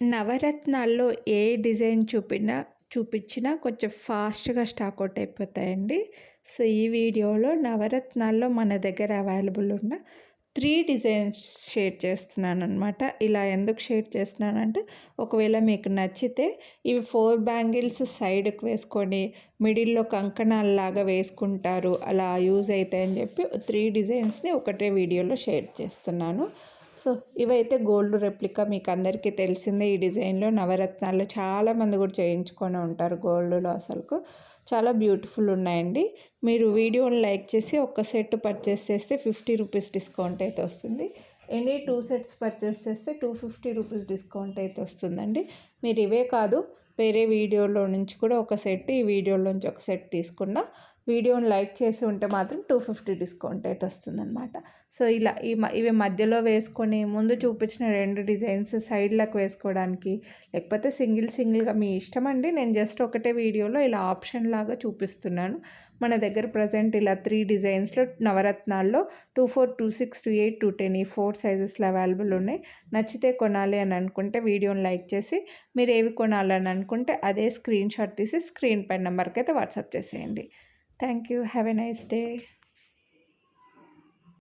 నవరత్నాల్లో ఏ డిజైన్ చూపించినా కొంచెం ఫాస్ట్‌గా స్టాక్ ఔట్ అయిపోతాయండి. సో, ఈ వీడియోలో నవరత్నాల్లో మన దగ్గర అవైలబుల్ ఉన్న 3 డిజైన్స్ షేర్ చేస్తున్నాననమాట. ఇలా ఎందుకు షేర్ చేస్తున్నానంటే, ఒకవేళ మీకు నచ్చితే ఇవి 4 బ్యాంగిల్స్ సైడ్‌కి వేసుకొని మిడిల్‌లో కంకణాల్లాగా వేసుకుంటారు. అలా యూజ్ అయితాయని చెప్పి 3 డిజైన్స్‌ని ఒకటే వీడియోలో షేర్ చేస్తున్నాను. సో, ఇవైతే గోల్డ్ రెప్లికా మీకు అందరికీ తెలిసిందే. ఈ డిజైన్‌లో నవరత్నాలు చాలామంది కూడా చేయించుకొని ఉంటారు గోల్డ్‌లో అసలుకు. చాలా బ్యూటిఫుల్ ఉన్నాయండి. మీరు వీడియోని లైక్ చేసి ఒక సెట్ పర్చేస్ చేస్తే 50 రూపీస్ డిస్కౌంట్ అయితే వస్తుంది. ఎనీ 2 సెట్స్ పర్చేస్ చేస్తే 250 రూపీస్ డిస్కౌంట్ అయితే వస్తుందండి. మీరు ఇవే కాదు వేరే వీడియోలో నుంచి కూడా ఒక సెట్, ఈ వీడియోలోంచి ఒక సెట్ తీసుకున్న వీడియోని లైక్ చేసి ఉంటే మాత్రం 250 డిస్కౌంట్ అయితే వస్తుందన్నమాట. సో, ఇలా ఇవి మధ్యలో వేసుకొని ముందు చూపించిన 2 డిజైన్స్ సైడ్‌లకు వేసుకోవడానికి, లేకపోతే సింగిల్‌గా మీ ఇష్టం అండి. నేను జస్ట్ ఒకటే వీడియోలో ఇలా ఆప్షన్ లాగా చూపిస్తున్నాను. మన దగ్గర ప్రజెంట్ ఇలా 3 డిజైన్స్‌లో నవరత్నాల్లో 24, 26, 28, 210 ఈ 4 సైజెస్‌లో అవైలబుల్ ఉన్నాయి. నచ్చితే కొనాలి అని అనుకుంటే వీడియోని లైక్ చేసి మీరు ఏవి కొనాలని అనుకుంటే అదే స్క్రీన్‌షాట్ తీసి స్క్రీన్ పై నెంబర్‌కి అయితే వాట్సాప్ చేసేయండి. Thank you. Have a nice day.